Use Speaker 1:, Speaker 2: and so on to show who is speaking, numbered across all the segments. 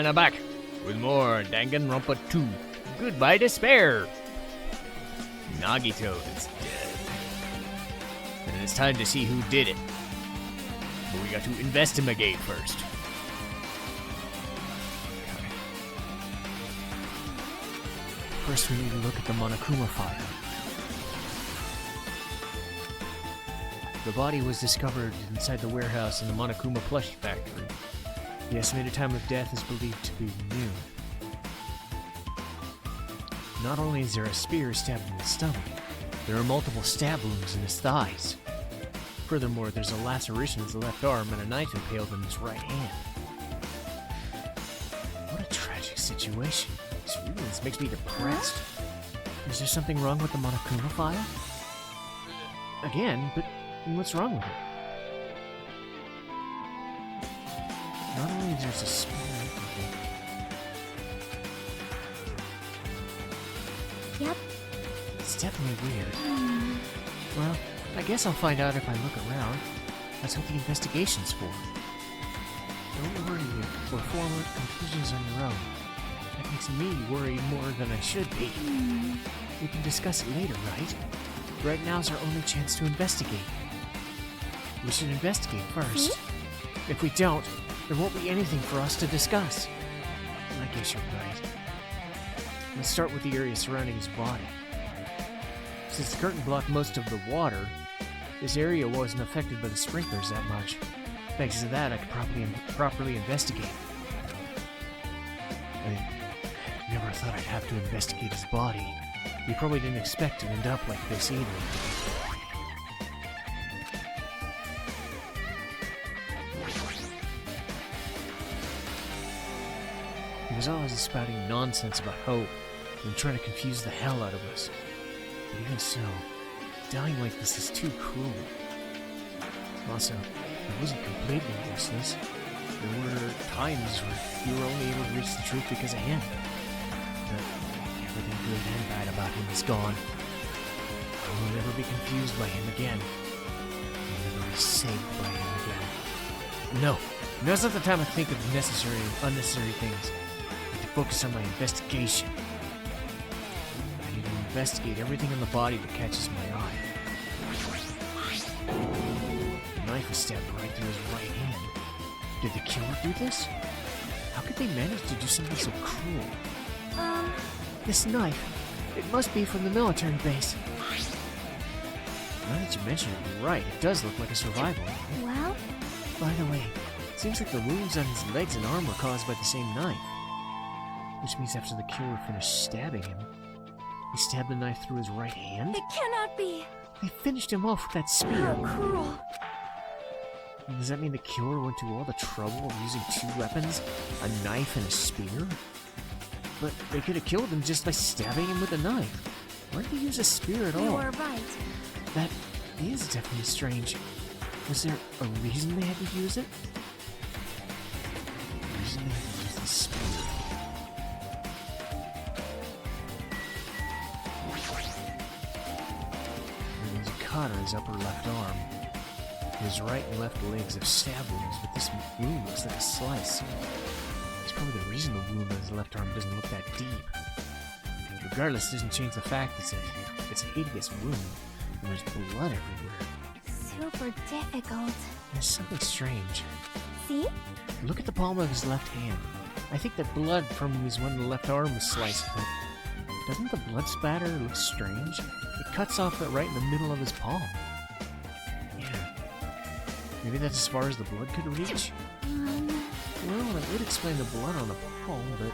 Speaker 1: And I'm back with more Danganronpa 2. Goodbye despair. Nagito is dead. And it's time to see who did it. But we got to investigate first. Okay. First we need to look at the Monokuma fire. The body was discovered inside the warehouse in the Monokuma plushie factory. The estimated time of death is believed to be noon. Not only is there a spear stabbed in his stomach, there are multiple stab wounds in his thighs. Furthermore, there's a laceration in his left arm and a knife impaled in his right hand. What a tragic situation. This makes me depressed. Is there something wrong with the Monokuma file? Again, but what's wrong with it? Not only there's a spear.
Speaker 2: Yep.
Speaker 1: It's definitely weird. Well, I guess I'll find out if I look around. That's what the investigation's for. Don't worry or form conclusions on your own. That makes me worry more than I should be. We can discuss it later, right? Right now's our only chance to investigate. We should investigate first. If we don't, there won't be anything for us to discuss. I guess you're right. Let's start with the area surrounding his body. Since the curtain blocked most of the water, this area wasn't affected by the sprinklers that much. Thanks to that, I could properly investigate. I never thought I'd have to investigate his body. You probably didn't expect to end up like this either. He was always spouting nonsense about hope and trying to confuse the hell out of us. But even so, dying like this is too cruel. Also, it wasn't completely useless. There were times where we were only able to reach the truth because of him. But everything good and bad about him is gone. I will never be confused by him again. I will never be saved by him again. No, now's not the time to think of necessary and unnecessary things. I need to focus on my investigation. I need to investigate everything in the body that catches my eye. The knife was stabbed right through his right hand. Did the killer do this? How could they manage to do something so cruel? This knife, it must be from the military base. Now that you mention it, you're right. It does look like a survival.
Speaker 2: Well?
Speaker 1: By the way, it seems like the wounds on his legs and arm were caused by the same knife. Which means after the killer finished stabbing him, he stabbed the knife through his right hand?
Speaker 2: It cannot be!
Speaker 1: They finished him off with that spear.
Speaker 2: How cruel!
Speaker 1: Does that mean the killer went to all the trouble of using two weapons, a knife and a spear? But they could have killed him just by stabbing him with a knife. Why did they use a spear at all?
Speaker 2: You were right.
Speaker 1: That is definitely strange. Was there a reason they had to use it? A reason they had to use the spear. There's a cut on his upper left arm. His right and left legs have stab wounds, but this wound looks like a slice. It's probably the reason the wound on his left arm doesn't look that deep. Regardless, it doesn't change the fact that it's a hideous wound, and there's blood everywhere.
Speaker 2: Super difficult.
Speaker 1: There's something strange.
Speaker 2: See?
Speaker 1: Look at the palm of his left hand. I think that blood from his when the left arm was sliced, but doesn't the blood spatter look strange? It cuts off right in the middle of his palm. Yeah. Maybe that's as far as the blood could reach? Well, it would explain the blood on the palm, but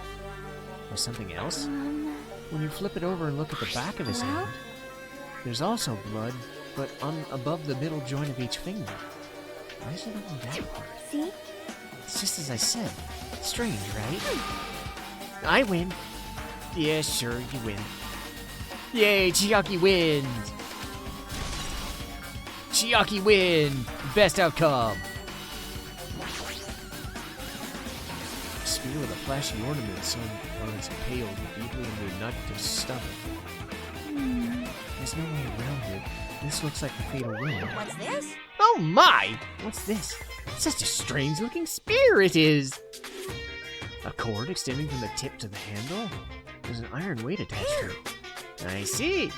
Speaker 1: there's something else? When you flip it over and look at the back of his hand, there's also blood, but above the middle joint of each finger. Why is it on that part?
Speaker 2: See?
Speaker 1: It's just as I said. Strange, right? I win. Yeah, sure, you win. Yay, Chiaki wins! Chiaki win! Best outcome! Spear with a flashy ornament sewn on its pale deeply into Nagito's stomach. There's no way around it. This looks like the fatal wound.
Speaker 2: What's this?
Speaker 1: Oh my! What's this? Such a strange looking spear it is! A cord extending from the tip to the handle? There's an iron weight attached to it. I see!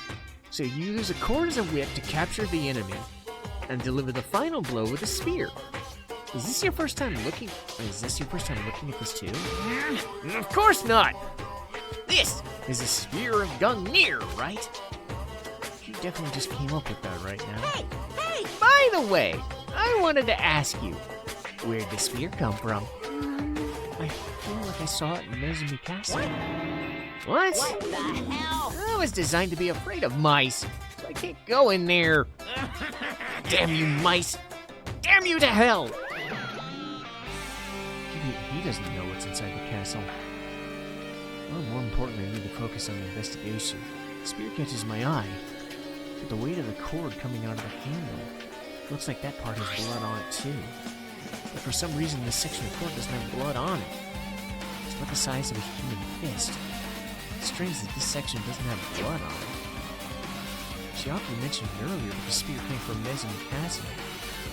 Speaker 1: So you use a cord as a whip to capture the enemy and deliver the final blow with a spear. Is this your first time looking at this too? Of course not! This is a spear of Gungnir, right? You definitely just came up with that right now. Hey! By the way, I wanted to ask you, where'd the spear come from? I feel like I saw it in Nezumi Castle. What? What the hell? I was designed to be afraid of mice, so I can't go in there. Damn you mice! Damn you to hell! He doesn't know what's inside the castle. Well, more importantly, I need to focus on the investigation. The spear catches my eye, but the weight of the cord coming out of the handle looks like that part has blood on it too. But for some reason, this section of cord doesn't have blood on it. It's about the size of a human fist. It's strange that this section doesn't have blood on it. Chiaki mentioned earlier that the spear came from Nezumi Castle.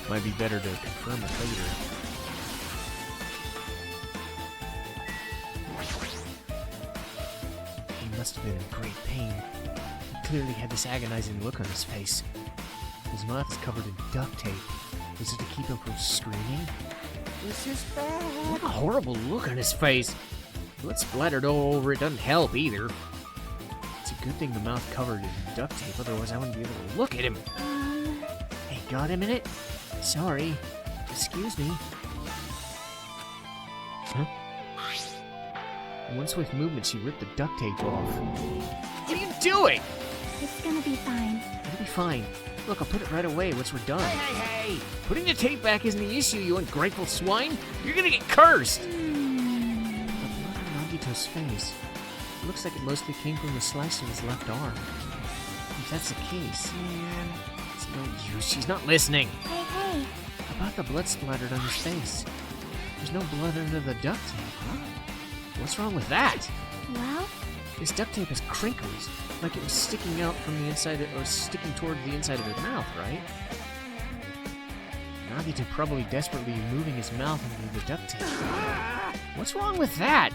Speaker 1: Might be better to confirm it later. He must have been in great pain. He clearly had this agonizing look on his face. His mouth is covered in duct tape. Is it to keep him from screaming? This is bad. What a horrible look on his face. Blood splattered all over it doesn't help either. It's a good thing the mouth covered in duct tape, otherwise I wouldn't be able to look at him. Hey, got a minute? Sorry. Excuse me. Huh? In one swift movement, she ripped the duct tape off. What are you doing?
Speaker 2: It's gonna be fine.
Speaker 1: It'll be fine. Look, I'll put it right away once we're done. Hey! Putting the tape back isn't the issue, you ungrateful swine! You're gonna get cursed! The blood on Nagito's face. It looks like it mostly came from the slice of his left arm. If that's the case, man, it's no use. She's not listening.
Speaker 2: Hey!
Speaker 1: About the blood splattered on his face. There's no blood under the duct tape, huh? What's wrong with that?
Speaker 2: Well?
Speaker 1: This duct tape has crinkles, like it was sticking out from the inside or sticking toward the inside of his mouth, right? Nagito probably desperately moving his mouth into the duct tape. What's wrong with that?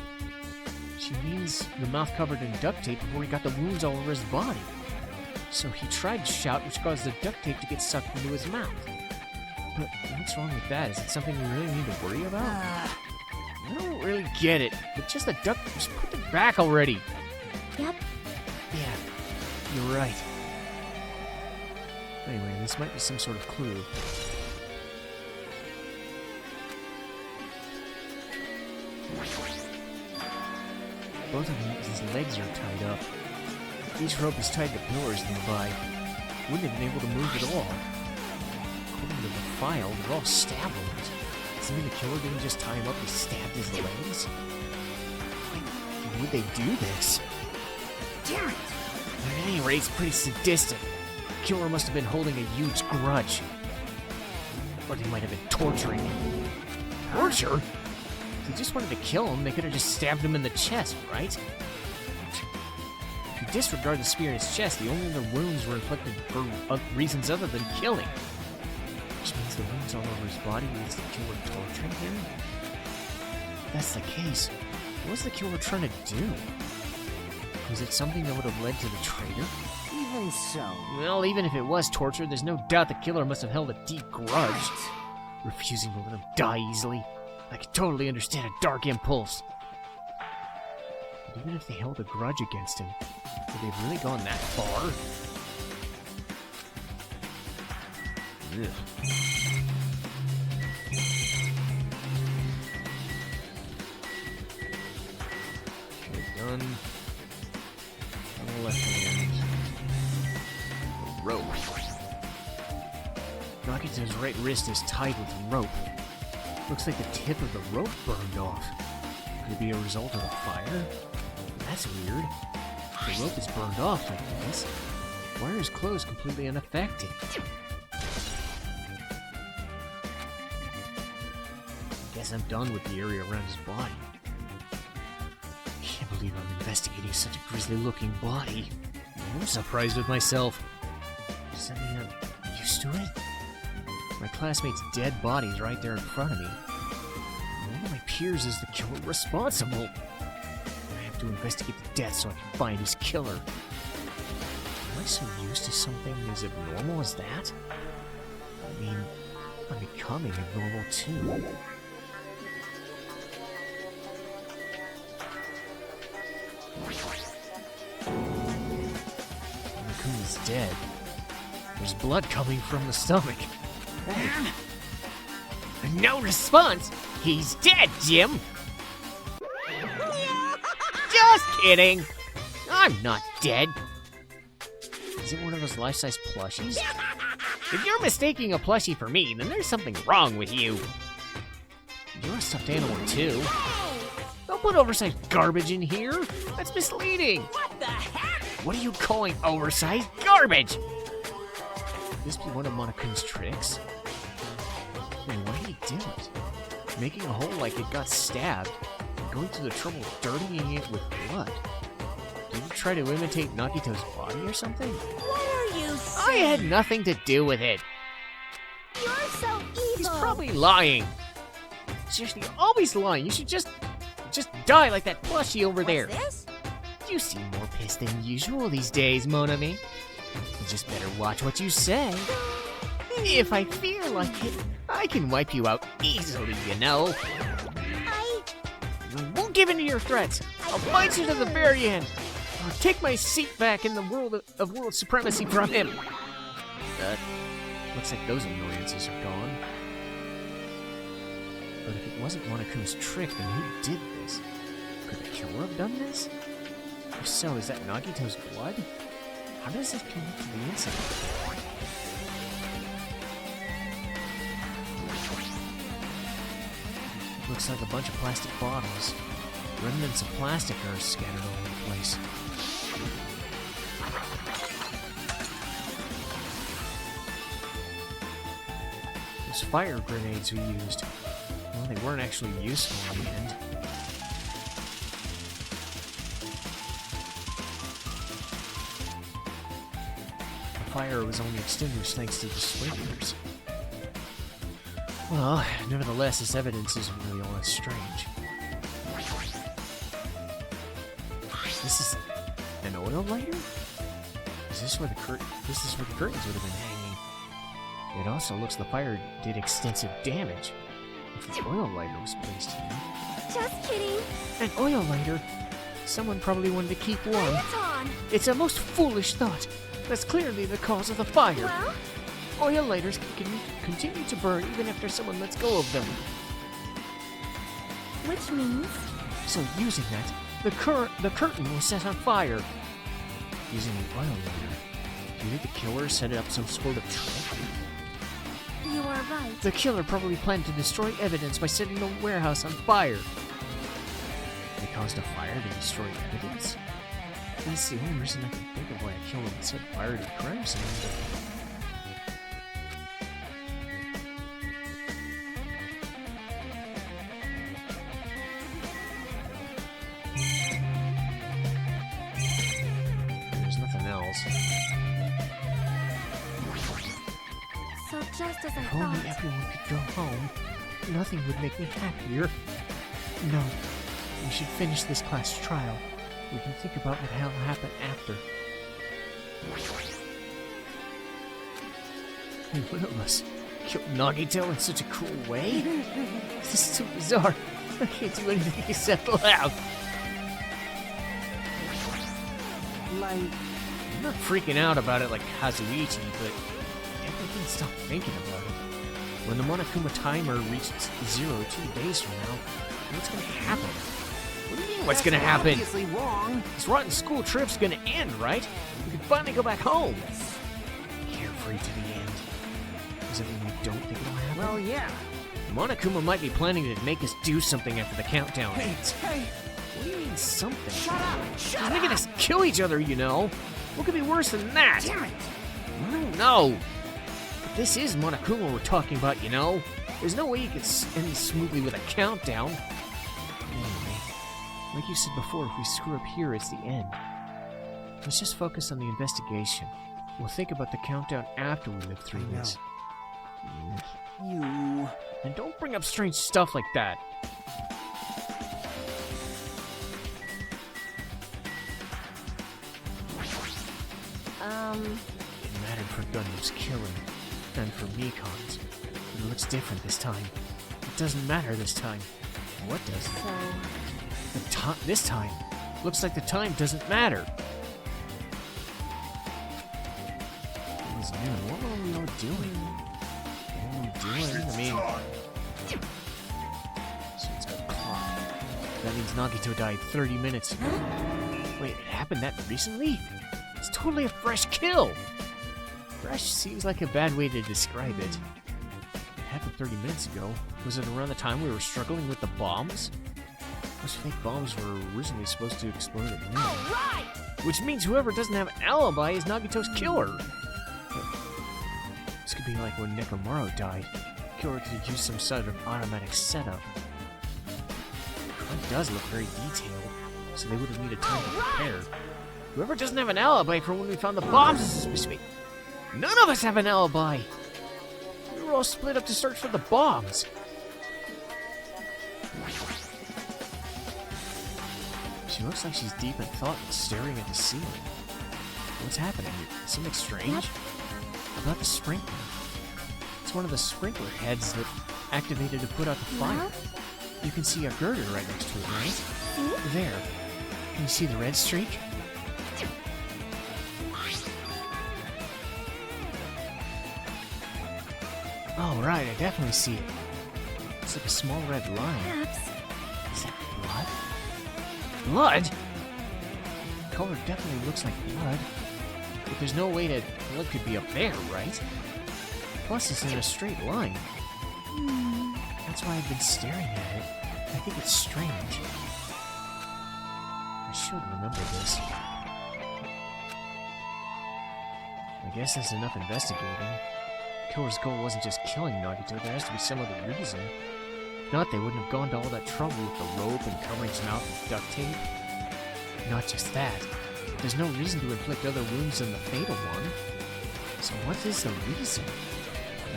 Speaker 1: She means the mouth covered in duct tape before he got the wounds all over his body. So he tried to shout, which caused the duct tape to get sucked into his mouth. But what's wrong with that? Is it something we really need to worry about? I don't really get it. But just the duct, just put it back already.
Speaker 2: Yep.
Speaker 1: Yeah, you're right. Anyway, this might be some sort of clue. Both of his legs are tied up. Each rope is tied to pillars nearby. Wouldn't have been able to move at all. According to the file, they're all stab wounds. Does that mean the killer didn't just tie him up and stabbed his legs? Why would they do this? Damn it! At any rate, it's pretty sadistic. The killer must have been holding a huge grudge. Or they might have been torturing him. Torture? If they just wanted to kill him, they could have just stabbed him in the chest, right? If you disregard the spear in his chest, the only other wounds were inflicted for reasons other than killing. Which means the wounds all over his body means the killer torturing him? If that's the case, what was the killer trying to do? Was it something that would have led to the traitor?
Speaker 3: Even so.
Speaker 1: Well, even if it was torture, there's no doubt the killer must have held a deep grudge. Refusing to let him die easily. I can totally understand a dark impulse. But even if they held a grudge against him, would they have really gone that far? Ugh. Okay, done. On the left hand. A rope. Nagito's right wrist is tied with rope. Looks like the tip of the rope burned off. Could it be a result of a fire? That's weird. The rope is burned off like this. Why are his clothes completely unaffected? Guess I'm done with the area around his body. Can't believe I'm investigating such a grisly-looking body. I'm surprised with myself. Does that mean I'm used to it? My classmate's dead body's right there in front of me. None of my appears as the killer responsible. I have to investigate the death so I can find his killer. Am I so used to something as abnormal as that? I mean, I'm becoming abnormal too. Raccoon's dead. There's blood coming from the stomach. Hey. No response! He's dead, Jim! Just kidding! I'm not dead! Is it one of those life-size plushies? If you're mistaking a plushie for me, then there's something wrong with you. You're a stuffed animal, too. Don't put oversized garbage in here! That's misleading!
Speaker 3: What the heck?
Speaker 1: What are you calling oversized garbage? Could this be one of Monokune's tricks? Then why did he do it? Making a hole like it got stabbed, and going through the trouble of dirtying it with blood. Did he try to imitate Nagito's body or something?
Speaker 3: What are you saying?
Speaker 1: I had nothing to do with it.
Speaker 2: You're so evil.
Speaker 1: He's probably lying. Seriously, you're always lying. You should just die like that plushie over there.
Speaker 3: What's this?
Speaker 1: You seem more pissed than usual these days, Mon ami. You just better watch what you say. If I feel like it, I can wipe you out easily, you know.
Speaker 2: I
Speaker 1: won't give in to your threats. I'll fight you to the very end. I'll take my seat back in the world of world supremacy from him. Looks like those annoyances are gone. But if it wasn't Monokune's trick, then who did this? Could the killer have done this? If so, is that Nagito's blood? How does it connect to the incident? Looks like a bunch of plastic bottles. Remnants of plastic are scattered all over the place. Those fire grenades we used. Well, they weren't actually useful in the end. The fire was only extinguished thanks to the sprinklers. Well, nevertheless, this evidence isn't really all that strange. This is an oil lighter? This is where the curtains would have been hanging. It also looks the fire did extensive damage. If the oil lighter was placed here.
Speaker 2: just kidding.
Speaker 1: An oil lighter? Someone probably wanted to keep warm.
Speaker 2: It's on.
Speaker 1: It's a most foolish thought. That's clearly the cause of the fire.
Speaker 2: Well,
Speaker 1: Oil lighters can continue to burn even after someone lets go of them.
Speaker 2: which means
Speaker 1: So using that, the curtain was set on fire. Using the oil lighter, do you think the killer set it up some sort of trick?
Speaker 2: you are right.
Speaker 1: The killer probably planned to destroy evidence by setting the warehouse on fire. They caused a fire to destroy evidence? That's the only reason I can think of why a killer would set fire to a crime scene. There's nothing else.
Speaker 2: So just as I
Speaker 1: If only
Speaker 2: thought.
Speaker 1: everyone could go home, nothing would make me happier. No, we should finish this class trial. We can think about what will happen after. And one of us killed Nagito in such a cruel way? This is so bizarre. I can't do anything except laugh. I'm not freaking out about it like Kazuichi, but I can't stop thinking about it. When the Monokuma timer reaches 0 2 days from now, what's gonna happen? What do you mean, what's gonna happen?
Speaker 3: Obviously wrong.
Speaker 1: This rotten school trip's gonna end, right? We can finally go back home. Carefree to the end. Does that mean we don't think it'll happen?
Speaker 3: Well, yeah.
Speaker 1: Monokuma might be planning to make us do something after the countdown ends.
Speaker 3: Hey,
Speaker 1: What do you mean, something?
Speaker 3: shut up!
Speaker 1: He's
Speaker 3: Shut
Speaker 1: making
Speaker 3: up!
Speaker 1: us kill each other, you know. What could be worse than that?
Speaker 3: Damn it!
Speaker 1: I don't know. But this is Monokuma we're talking about, you know. There's no way you could end smoothly with a countdown. Anyway, like you said before, if we screw up here, it's the end. Let's just focus on the investigation. We'll think about the countdown after we live through
Speaker 3: I know.
Speaker 1: this.
Speaker 3: You.
Speaker 1: And don't bring up strange stuff like that. It mattered for Gundam's killing, and for Mikon's. It looks different this time. It doesn't matter this time. What does it?
Speaker 2: So,
Speaker 1: This time. Looks like the time doesn't matter. It was noon. What were we all doing? What were we doing? I mean... So it's got a clock. That means Nagito died 30 minutes ago. Wait, it happened that recently? It's totally a fresh kill! Fresh seems like a bad way to describe it. It happened 30 minutes ago. Was it around the time we were struggling with the bombs? Those fake bombs were originally supposed to explode at noon.
Speaker 3: Alright!
Speaker 1: Which means whoever doesn't have an alibi is Nagito's killer. This could be like when Nekomaru died. The killer could use some sort of automatic setup. The crime does look very detailed, so they would have needed time to prepare. Whoever doesn't have an alibi for when we found the bombs is supposed to be... None of us have an alibi! We were all split up to search for the bombs. She looks like she's deep in thought and staring at the ceiling. What's happening? Something strange? About the sprinkler. It's one of the sprinkler heads that activated to put out the fire. You can see a girder right next to it, right? There. Can you see the red streak? Oh, right, I definitely see it. It's like a small red line.
Speaker 2: perhaps.
Speaker 1: Is that blood? Blood? The color definitely looks like blood. But there's no way that blood could be up there, right? Plus, it's in a straight line. That's why I've been staring at it. I think it's strange. I should remember this. I guess that's enough investigating. The killer's goal wasn't just killing Nagito, there has to be some other reason. If not, they wouldn't have gone to all that trouble with the rope and covering his mouth with duct tape. Not just that, there's no reason to inflict other wounds than the fatal one. So what is the reason?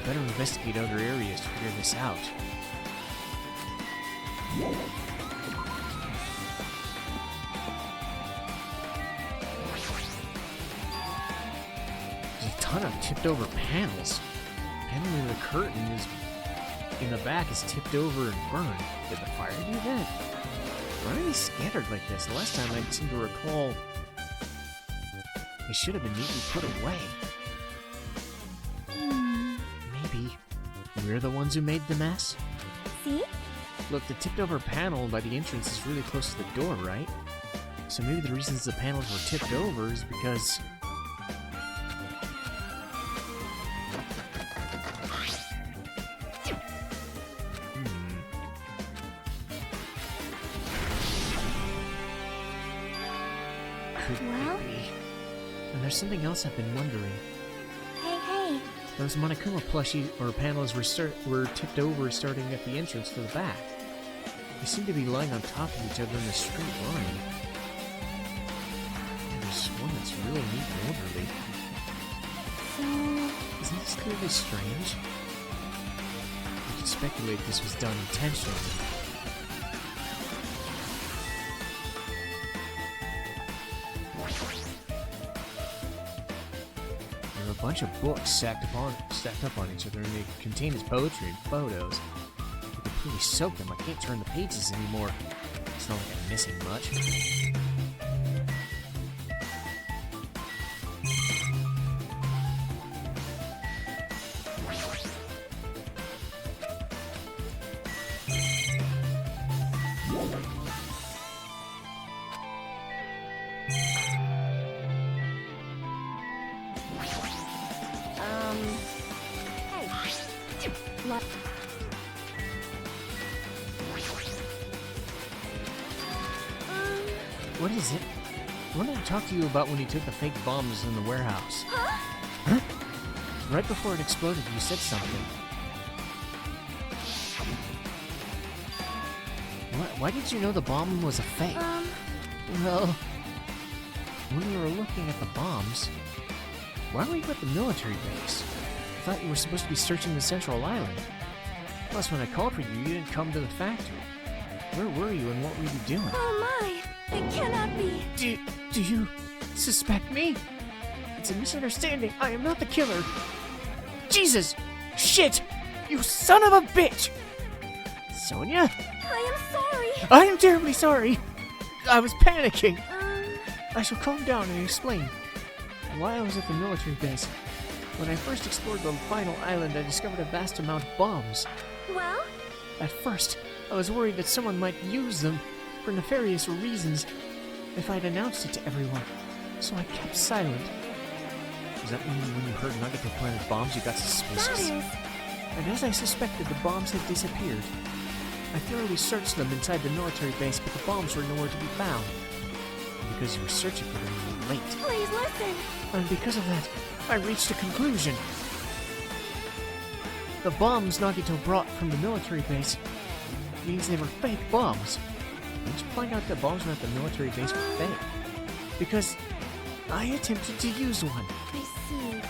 Speaker 1: I better investigate other areas to figure this out. There's a ton of tipped over panels. Panel in the curtain is in the back is tipped over and burned. Did the fire do that? Why are they scattered like this? The last time I seem to recall they should have been neatly put away. Maybe we're the ones who made the mess?
Speaker 2: See?
Speaker 1: Look, the tipped over panel by the entrance is really close to the door, right? So maybe the reasons the panels were tipped over is because... Could
Speaker 2: Well?
Speaker 1: be. And there's something else I've been wondering.
Speaker 2: Hey.
Speaker 1: Those Monokuma plushie or panels were tipped over starting at the entrance to the back. They seem to be lying on top of each other in a straight line. And there's one that's really neat and orderly.
Speaker 2: So,
Speaker 1: Isn't this clearly strange? We can speculate this was done intentionally. There are a bunch of books stacked up on each other, and they contain his poetry and photos. I completely soaked them. I can't turn the pages anymore. It's not like I'm missing much.
Speaker 2: hey. What?
Speaker 1: What is it? I wanted to talk to you about when you took the fake bombs in the warehouse. Huh? Right before it exploded, you said something. Why did you know the bomb was a fake? Well, when we were looking at the bombs, why were you at the military base? I thought you were supposed to be searching the central island. Plus, when I called for you, you didn't come to the factory. Where were you and what were you doing?
Speaker 2: Oh my! It cannot be!
Speaker 1: Do you suspect me? It's a misunderstanding. I am not the killer. Jesus! Shit! You son of a bitch! Sonia?
Speaker 2: I am sorry.
Speaker 1: I am terribly sorry. I was panicking. I shall calm down and explain. While I was at the military base, when I first explored the final island, I discovered a vast amount of bombs.
Speaker 2: Well?
Speaker 1: At first, I was worried that someone might use them for nefarious reasons if I'd announced it to everyone, so I kept silent. Does that mean when you heard Nugget planted bombs, you got suspicious?
Speaker 2: That is...
Speaker 1: And as I suspected, the bombs had disappeared. I thoroughly searched them inside the military base, but the bombs were nowhere to be found. And because you were searching for them, you were late.
Speaker 2: Please listen.
Speaker 1: And because of that, I reached a conclusion. The bombs Nagito brought from the military base means they were fake bombs. Did you find out that bombs at the military base were fake? Because I attempted to use one.
Speaker 2: I see.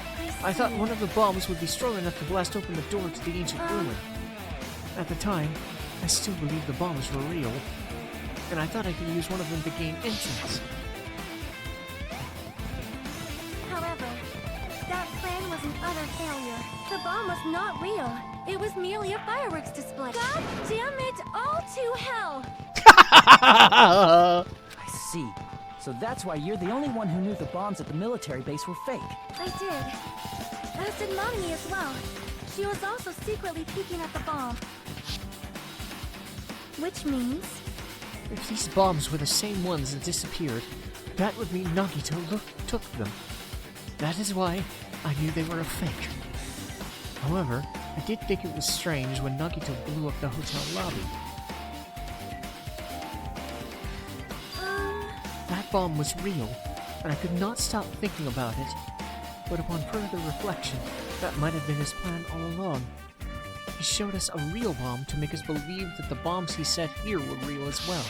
Speaker 1: I thought one of the bombs would be strong enough to blast open the door to the ancient ruin. At the time, I still believed the bombs were real, and I thought I could use one of them to gain entrance.
Speaker 2: However, that plan was an utter failure. The bomb was not real. It was merely a fireworks display. God damn it, all to hell!
Speaker 4: I see. So that's why you're the only one who knew the bombs at the military base were fake.
Speaker 2: I did. As did Mommy as well. She was also secretly peeking at the bomb. Which means...
Speaker 1: If these bombs were the same ones that disappeared, that would mean Nagito took them. That is why I knew they were a fake. However, I did think it was strange when Nagito blew up the hotel lobby. That bomb was real, and I could not stop thinking about it. But upon further reflection, that might have been his plan all along. He showed us a real bomb to make us believe that the bombs he set here were real as well.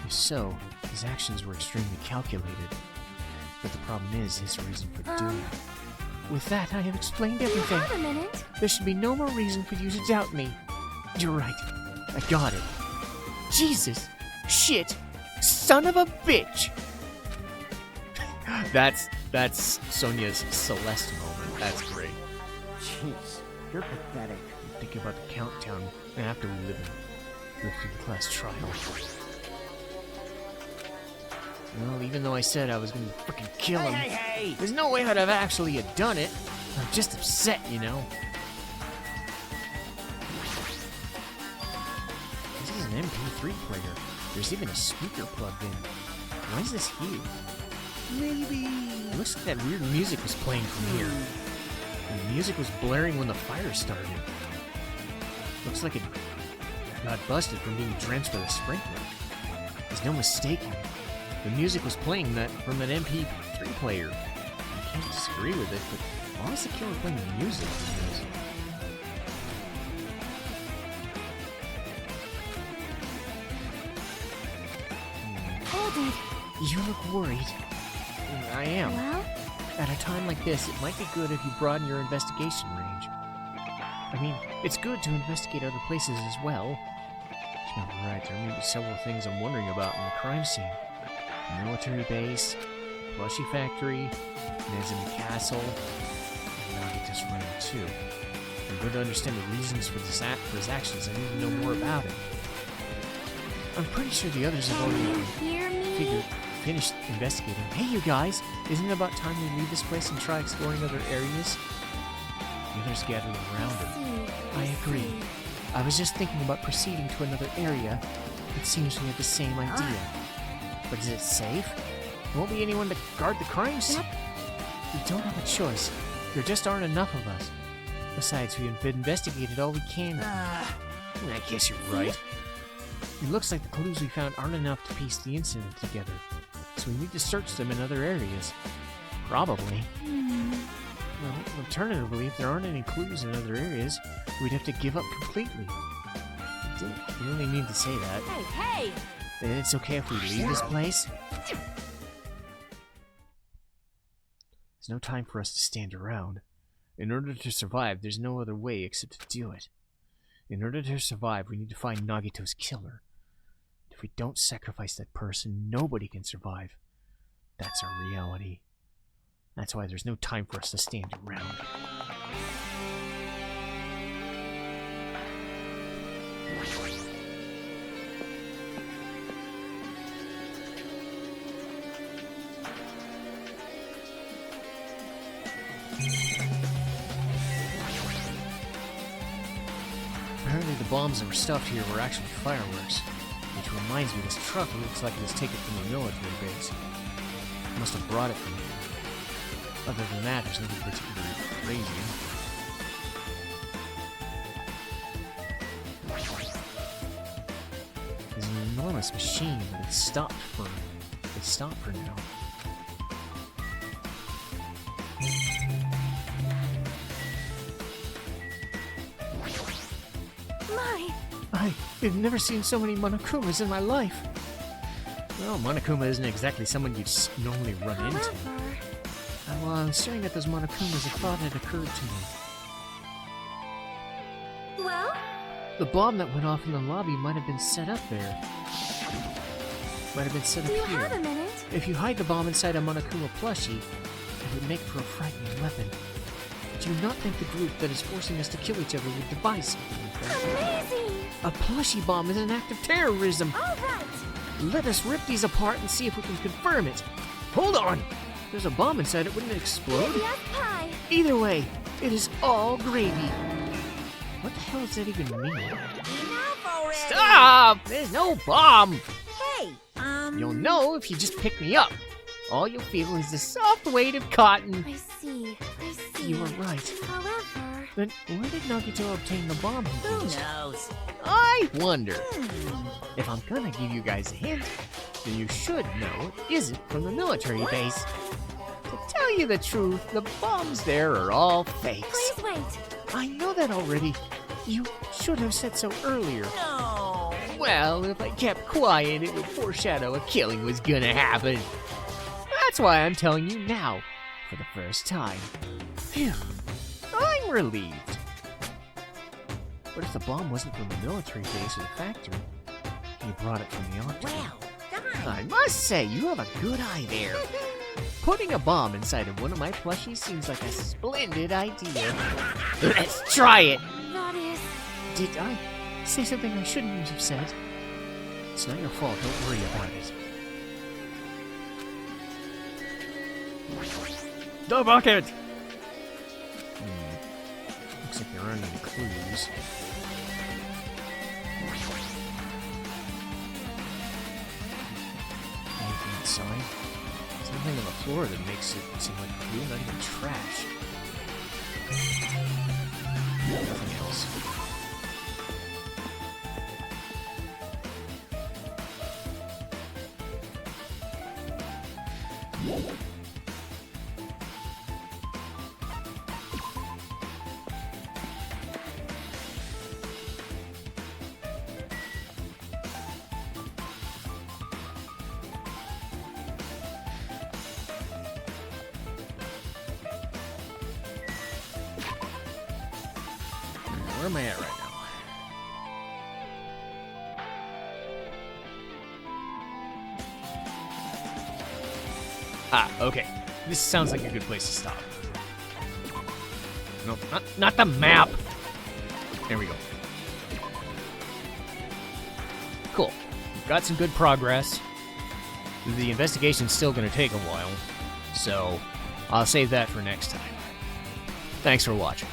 Speaker 1: If so, his actions were extremely calculated. But the problem is his reason for doing it. With that, I have explained everything.
Speaker 2: Have a minute.
Speaker 1: There should be no more reason for you to doubt me. You're right. I got it. Jesus! Shit! Son of a bitch! That's Sonia's Celeste moment. That's great.
Speaker 4: Jeez, you're pathetic.
Speaker 1: Think about the countdown after we live in the class trial. Well, even though I said I was gonna freaking kill him,
Speaker 4: Hey!
Speaker 1: there's no way I'd have actually had done it. I'm just upset, you know. This is an MP3 player. There's even a speaker plugged in. Why is this here?
Speaker 4: Maybe...
Speaker 1: It looks like that weird music was playing from here. And the music was blaring when the fire started. Looks like it got busted from being drenched with a sprinkler. There's no mistaking. The music was playing that from an MP3 player. I can't disagree with it, but why is the killer playing music?
Speaker 2: Hold it.
Speaker 1: You look worried. I am.
Speaker 2: Well?
Speaker 1: At a time like this, it might be good if you broaden your investigation range. I mean, it's good to investigate other places as well. You're right, there may be several things I'm wondering about in the crime scene. The military base, plushie factory, Nezumi Castle, and Nagito's room too. In order to understand the reasons for his actions, I need to know more about it. I'm pretty sure the others have
Speaker 2: Can you
Speaker 1: already
Speaker 2: hear me?
Speaker 1: finished investigating. Hey, you guys! Isn't it about time we leave this place and try exploring other areas? The others gathered around him. I agree. I was just thinking about proceeding to another area. It seems we have the same idea. But is it safe? There won't be anyone to guard the crime scene. We don't have a choice. There just aren't enough of us. Besides, we have investigated all we can. I guess you're right. It looks like the clues we found aren't enough to piece the incident together. So we need to search them in other areas. Probably. Well, alternatively, if there aren't any clues in other areas, we'd have to give up completely. I didn't really mean to say that.
Speaker 3: Hey, hey!
Speaker 1: It's okay if we leave this place? There's no time for us to stand around. In order to survive, there's no other way except to do it. In order to survive, we need to find Nagito's killer. If we don't sacrifice that person, nobody can survive. That's our reality. That's why there's no time for us to stand around. Apparently the bombs that were stuffed here were actually fireworks, which reminds me this truck looks like it was taken from the military base. Must have brought it from here. Other than that, there's nothing particularly crazy. There's an enormous machine, but it's stopped for now. I've never seen so many Monokumas in my life. Well, Monokuma isn't exactly someone you'd normally run into. While I was staring at those Monokumas, a thought had occurred to me.
Speaker 2: Well?
Speaker 1: The bomb that went off in the lobby might have been set up there. Might have been set up here.
Speaker 2: Do you have a minute?
Speaker 1: If you hide the bomb inside a Monokuma plushie, it would make for a frightening weapon. Do you not think the group that is forcing us to kill each other would devise something like that?
Speaker 2: Amazing!
Speaker 1: A plushie bomb is an act of terrorism!
Speaker 2: All right!
Speaker 1: Let us rip these apart and see if we can confirm it. Hold on! If there's a bomb inside it, wouldn't it explode?
Speaker 2: Yes, pie!
Speaker 1: Either way, it is all gravy. What the hell does that even mean?
Speaker 3: Enough already.
Speaker 1: Stop! There's no bomb!
Speaker 3: Hey,
Speaker 1: You'll know if you just pick me up. All you'll feel is the soft weight of cotton.
Speaker 2: I see.
Speaker 1: You were right.
Speaker 2: However...
Speaker 1: Then where did Nagito obtain the bomb he
Speaker 3: who
Speaker 1: used?
Speaker 3: knows?
Speaker 1: I wonder. If I'm gonna give you guys a hint, then you should know it isn't from the military base. To tell you the truth, the bombs there are all fakes.
Speaker 2: Please wait.
Speaker 1: I know that already. You should have said so earlier.
Speaker 3: No.
Speaker 1: Well, if I kept quiet, it would foreshadow a killing was gonna happen. That's why I'm telling you now, for the first time. Phew. I'm relieved. But if the bomb wasn't from the military base or the factory, he brought it from the army.
Speaker 3: Well done.
Speaker 1: I must say, you have a good eye there. Putting a bomb inside of one of my plushies seems like a splendid idea. Let's try it!
Speaker 2: That is...
Speaker 1: Did I say something I shouldn't have said? It's not your fault, don't worry about it. The bucket! Looks like there aren't any clues. Anything inside? Something on the floor that makes it seem like glue, not even trash. Nothing else. Where am I at right now? Ah, okay. This sounds like a good place to stop. No, not the map! There we go. Cool. We've got some good progress. The investigation's still gonna take a while, so I'll save that for next time. Thanks for watching.